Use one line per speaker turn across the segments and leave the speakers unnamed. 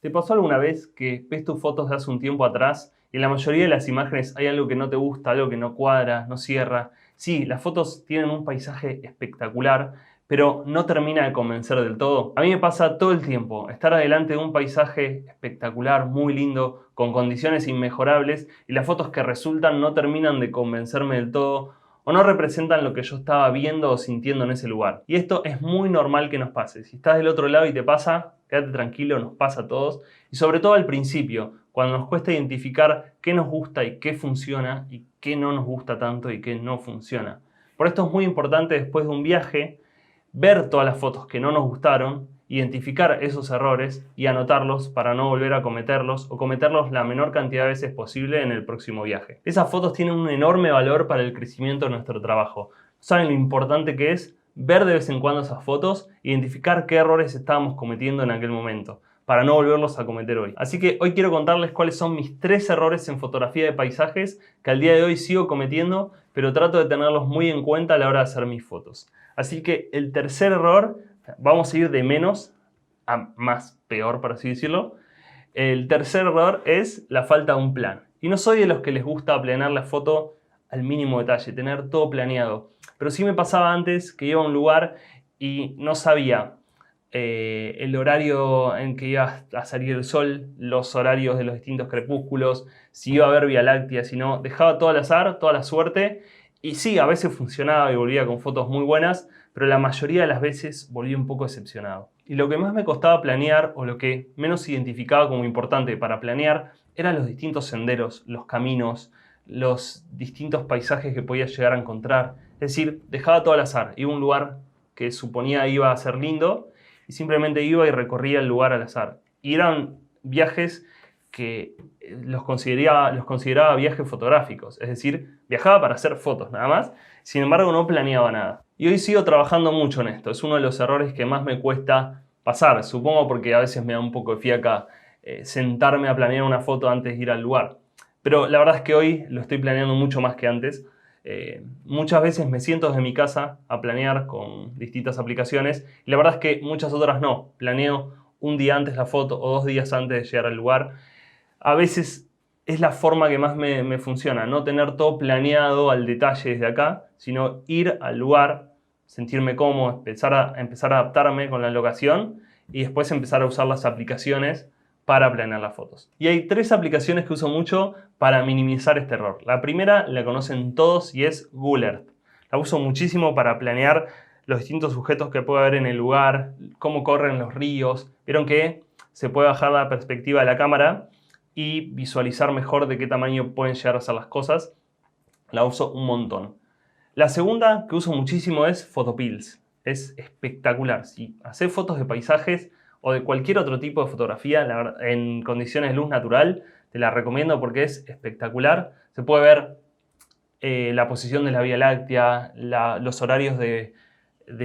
¿Te pasó alguna vez que ves tus fotos de hace un tiempo atrás y en la mayoría de las imágenes hay algo que no te gusta, algo que no cuadra, no cierra? Sí, las fotos tienen un paisaje espectacular, pero no termina de convencer del todo. A mí me pasa todo el tiempo estar adelante de un paisaje espectacular, muy lindo, con condiciones inmejorables, y las fotos que resultan no terminan de convencerme del todo o no representan lo que yo estaba viendo o sintiendo en ese lugar. Y esto es muy normal que nos pase. Si estás del otro lado y te pasa, quédate tranquilo, nos pasa a todos. Y sobre todo al principio, cuando nos cuesta identificar qué nos gusta y qué funciona y qué no nos gusta tanto y qué no funciona. Por esto es muy importante después de un viaje ver todas las fotos que no nos gustaron, identificar esos errores y anotarlos para no volver a cometerlos o cometerlos la menor cantidad de veces posible en el próximo viaje. Esas fotos tienen un enorme valor para el crecimiento de nuestro trabajo. ¿Saben lo importante que es ver de vez en cuando esas fotos e identificar qué errores estábamos cometiendo en aquel momento, para no volverlos a cometer hoy? Así que hoy quiero contarles cuáles son mis 3 errores en fotografía de paisajes que al día de hoy sigo cometiendo, pero trato de tenerlos muy en cuenta a la hora de hacer mis fotos. Así que el tercer error, vamos a ir de menos a más peor, por así decirlo. El tercer error es la falta de un plan. Y no soy de los que les gusta planear la foto al mínimo detalle, tener todo planeado. Pero sí me pasaba antes que iba a un lugar y no sabía el horario en que iba a salir el sol, los horarios de los distintos crepúsculos, si iba a haber Vía Láctea, si no, dejaba todo al azar, toda la suerte. Y sí, a veces funcionaba y volvía con fotos muy buenas, pero la mayoría de las veces volvía un poco decepcionado. Y lo que más me costaba planear, o lo que menos identificaba como importante para planear, eran los distintos senderos, los caminos, los distintos paisajes que podía llegar a encontrar. Es decir, dejaba todo al azar. Iba a un lugar que suponía iba a ser lindo y simplemente iba y recorría el lugar al azar. Y eran viajes que los consideraba viajes fotográficos, es decir, viajaba para hacer fotos nada más, sin embargo no planeaba nada. Y hoy sigo trabajando mucho en esto, es uno de los errores que más me cuesta pasar, supongo porque a veces me da un poco de fiaca sentarme a planear una foto antes de ir al lugar. Pero la verdad es que hoy lo estoy planeando mucho más que antes. Muchas veces me siento desde mi casa a planear con distintas aplicaciones y la verdad es que muchas otras no. Planeo un día antes la foto o 2 días antes de llegar al lugar. A veces es la forma que más me funciona, no tener todo planeado al detalle desde acá, sino ir al lugar, sentirme cómodo, empezar a adaptarme con la locación y después empezar a usar las aplicaciones para planear las fotos. Y hay 3 aplicaciones que uso mucho para minimizar este error. La primera la conocen todos y es Google Earth. La uso muchísimo para planear los distintos sujetos que puede haber en el lugar, cómo corren los ríos. Vieron que se puede bajar la perspectiva de la cámara y visualizar mejor de qué tamaño pueden llegar a ser las cosas. La uso un montón. La segunda que uso muchísimo es Photopills. Es espectacular. Si haces fotos de paisajes o de cualquier otro tipo de fotografía en condiciones de luz natural, te la recomiendo porque es espectacular. Se puede ver la posición de la Vía Láctea, los horarios de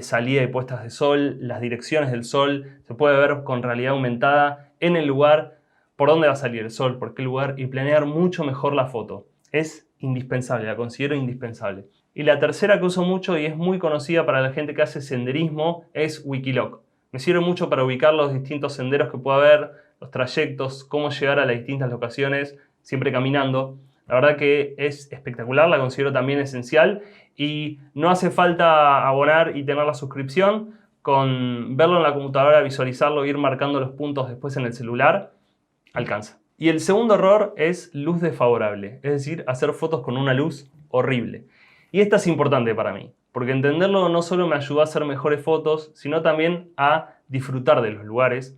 salida y puestas de sol, las direcciones del sol. Se puede ver con realidad aumentada en el lugar por dónde va a salir el sol, por qué lugar, y planear mucho mejor la foto. Es indispensable, la considero indispensable. Y la tercera que uso mucho y es muy conocida para la gente que hace senderismo es Wikiloc. Me sirve mucho para ubicar los distintos senderos que pueda haber, los trayectos, cómo llegar a las distintas locaciones, siempre caminando. La verdad que es espectacular, la considero también esencial y no hace falta abonar y tener la suscripción. Con verlo en la computadora, visualizarlo, ir marcando los puntos después en el celular, alcanza. Y el segundo error es luz desfavorable, es decir, hacer fotos con una luz horrible. Y esta es importante para mí, porque entenderlo no solo me ayudó a hacer mejores fotos, sino también a disfrutar de los lugares,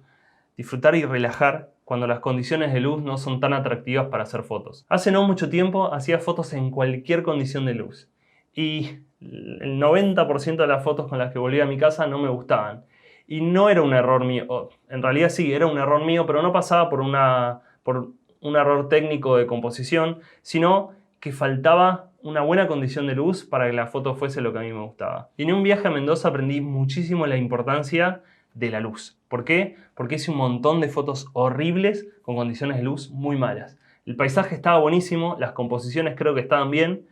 disfrutar y relajar cuando las condiciones de luz no son tan atractivas para hacer fotos. Hace no mucho tiempo hacía fotos en cualquier condición de luz y el 90% de las fotos con las que volví a mi casa no me gustaban. Y no era un error mío, en realidad sí, era un error mío, pero no pasaba por un error técnico de composición, sino que faltaba una buena condición de luz para que la foto fuese lo que a mí me gustaba. Y en un viaje a Mendoza aprendí muchísimo la importancia de la luz. ¿Por qué? Porque hice un montón de fotos horribles con condiciones de luz muy malas. El paisaje estaba buenísimo, las composiciones creo que estaban bien,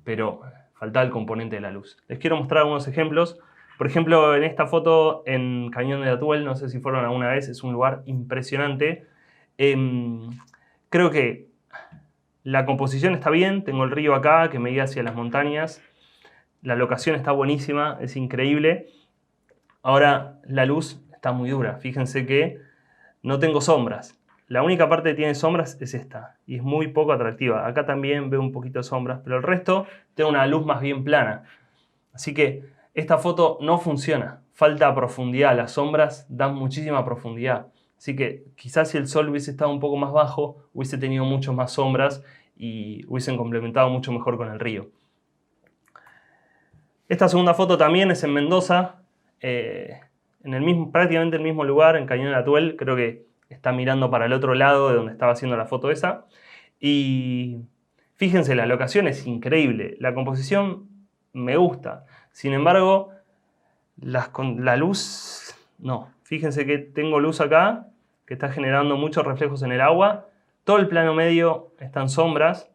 pero faltaba el componente de la luz. Les quiero mostrar algunos ejemplos. Por ejemplo, en esta foto en Cañón de Atuel, no sé si fueron alguna vez, es un lugar impresionante. Creo que la composición está bien, tengo el río acá que me guía hacia las montañas, la locación está buenísima, es increíble. Ahora la luz está muy dura, fíjense que no tengo sombras. La única parte que tiene sombras es esta, y es muy poco atractiva. Acá también veo un poquito de sombras, pero el resto tiene una luz más bien plana. Así que esta foto no funciona, falta profundidad, las sombras dan muchísima profundidad. Así que quizás si el sol hubiese estado un poco más bajo, hubiese tenido mucho más sombras y hubiesen complementado mucho mejor con el río. Esta segunda foto también es en Mendoza, prácticamente el mismo lugar, en Cañón de Atuel. Creo que está mirando para el otro lado de donde estaba haciendo la foto esa. Y fíjense, la locación es increíble, la composición me gusta. Sin embargo, la luz, no. Fíjense que tengo luz acá, que está generando muchos reflejos en el agua. Todo el plano medio está en sombras.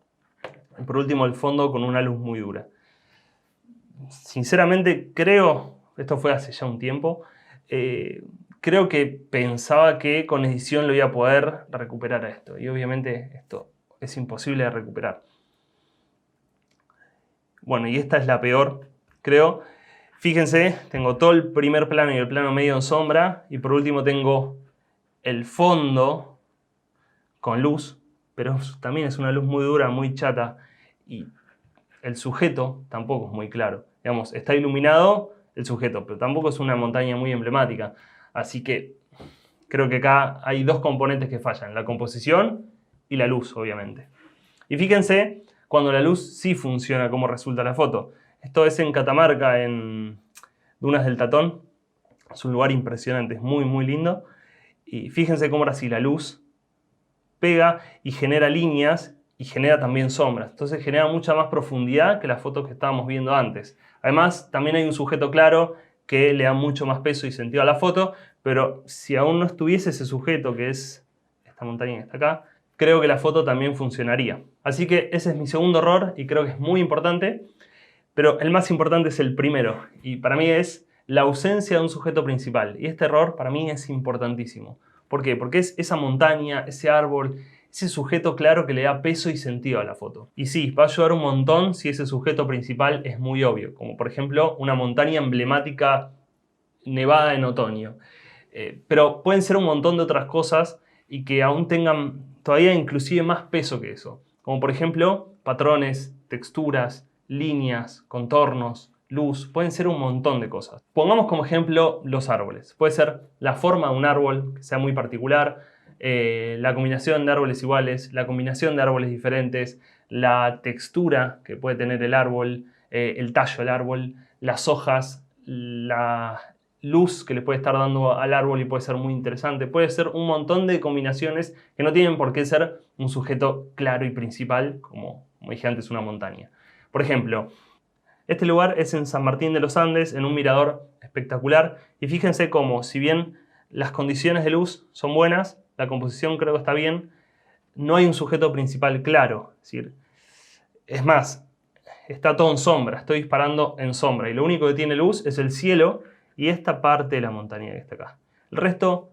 Y por último el fondo con una luz muy dura. Sinceramente creo, esto fue hace ya un tiempo, creo que pensaba que con edición lo iba a poder recuperar a esto. Y obviamente esto es imposible de recuperar. Bueno, y esta es la peor, creo. Fíjense, tengo todo el primer plano y el plano medio en sombra. Y por último tengo el fondo con luz. Pero también es una luz muy dura, muy chata. Y el sujeto tampoco es muy claro. Digamos, está iluminado el sujeto, pero tampoco es una montaña muy emblemática. Así que creo que acá hay dos componentes que fallan. La composición y la luz, obviamente. Y fíjense, cuando la luz sí funciona, cómo resulta la foto. Esto es en Catamarca, en Dunas del Tatón. Es un lugar impresionante, es muy, muy lindo. Y fíjense cómo ahora sí la luz pega y genera líneas y genera también sombras. Entonces genera mucha más profundidad que las fotos que estábamos viendo antes. Además, también hay un sujeto claro que le da mucho más peso y sentido a la foto, pero si aún no estuviese ese sujeto, que es esta montaña que está acá, creo que la foto también funcionaría. Así que ese es mi segundo error y creo que es muy importante, pero el más importante es el primero, y para mí es la ausencia de un sujeto principal. Y este error para mí es importantísimo. ¿Por qué? Porque es esa montaña, ese árbol, ese sujeto claro que le da peso y sentido a la foto. Y sí, va a ayudar un montón si ese sujeto principal es muy obvio, como por ejemplo una montaña emblemática nevada en otoño. Pero pueden ser un montón de otras cosas y que aún tengan todavía inclusive más peso que eso. Como por ejemplo patrones, texturas, líneas, contornos, luz, pueden ser un montón de cosas. Pongamos como ejemplo los árboles. Puede ser la forma de un árbol que sea muy particular, la combinación de árboles iguales, la combinación de árboles diferentes, la textura que puede tener el árbol, el tallo del árbol, las hojas, la luz que le puede estar dando al árbol y puede ser muy interesante. Puede ser un montón de combinaciones que no tienen por qué ser un sujeto claro y principal, como dije antes, una montaña. Por ejemplo, este lugar es en San Martín de los Andes, en un mirador espectacular. Y fíjense cómo, si bien las condiciones de luz son buenas, la composición creo que está bien, no hay un sujeto principal claro. Es más, está todo en sombra, estoy disparando en sombra. Y lo único que tiene luz es el cielo y esta parte de la montaña que está acá. El resto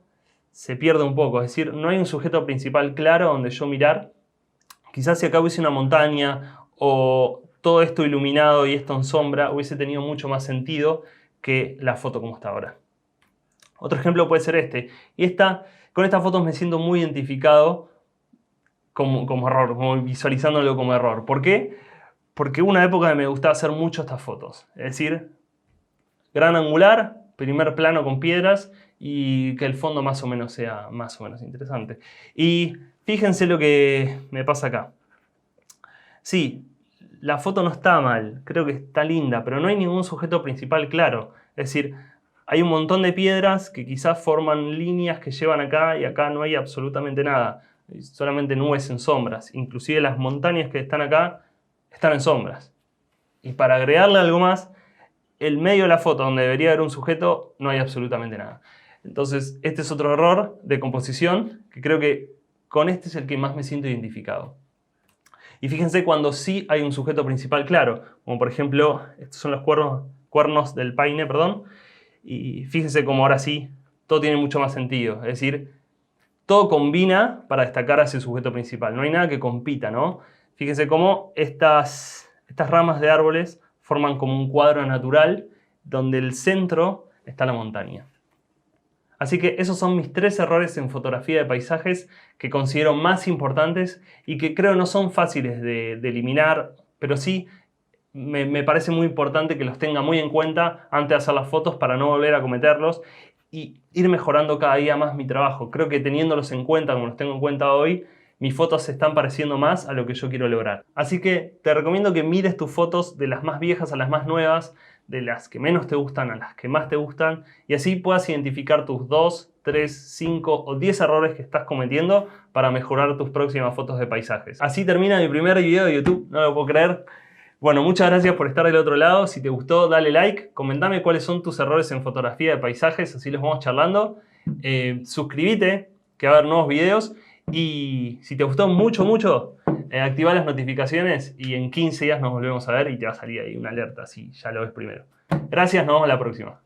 se pierde un poco, es decir, no hay un sujeto principal claro donde yo mirar. Quizás si acá hubiese una montaña o todo esto iluminado y esto en sombra, hubiese tenido mucho más sentido que la foto como está ahora. Otro ejemplo puede ser este. Y con estas fotos me siento muy identificado como error, como visualizándolo como error. ¿Por qué? Porque hubo una época que me gustaba hacer mucho estas fotos. Es decir, gran angular, primer plano con piedras y que el fondo más o menos sea más o menos interesante. Y fíjense lo que me pasa acá. Sí, la foto no está mal, creo que está linda, pero no hay ningún sujeto principal claro. Es decir, hay un montón de piedras que quizás forman líneas que llevan acá y acá no hay absolutamente nada. Hay solamente nubes en sombras. Inclusive las montañas que están acá están en sombras. Y para agregarle algo más, el medio de la foto donde debería haber un sujeto no hay absolutamente nada. Entonces este es otro error de composición que creo que con este es el que más me siento identificado. Y fíjense cuando sí hay un sujeto principal claro, como por ejemplo, estos son los cuernos cuernos del paine, perdón. Y fíjense cómo ahora sí, todo tiene mucho más sentido. Es decir, todo combina para destacar hacia el sujeto principal. No hay nada que compita, ¿no? Fíjense cómo estas ramas de árboles forman como un cuadro natural donde el centro está la montaña. Así que esos son mis 3 errores en fotografía de paisajes que considero más importantes y que creo no son fáciles de eliminar, pero sí me parece muy importante que los tenga muy en cuenta antes de hacer las fotos para no volver a cometerlos y ir mejorando cada día más mi trabajo. Creo que teniéndolos en cuenta como los tengo en cuenta hoy, mis fotos se están pareciendo más a lo que yo quiero lograr. Así que te recomiendo que mires tus fotos de las más viejas a las más nuevas, de las que menos te gustan a las que más te gustan, y así puedas identificar tus 2, 3, 5 o 10 errores que estás cometiendo para mejorar tus próximas fotos de paisajes. Así termina mi primer video de YouTube, no lo puedo creer. Bueno, muchas gracias por estar del otro lado. Si te gustó, dale like, comentame cuáles son tus errores en fotografía de paisajes, así los vamos charlando. Suscríbete, que va a haber nuevos videos. Y si te gustó mucho, activa las notificaciones y en 15 días nos volvemos a ver y te va a salir ahí una alerta, así ya lo ves primero. Gracias, nos vemos la próxima.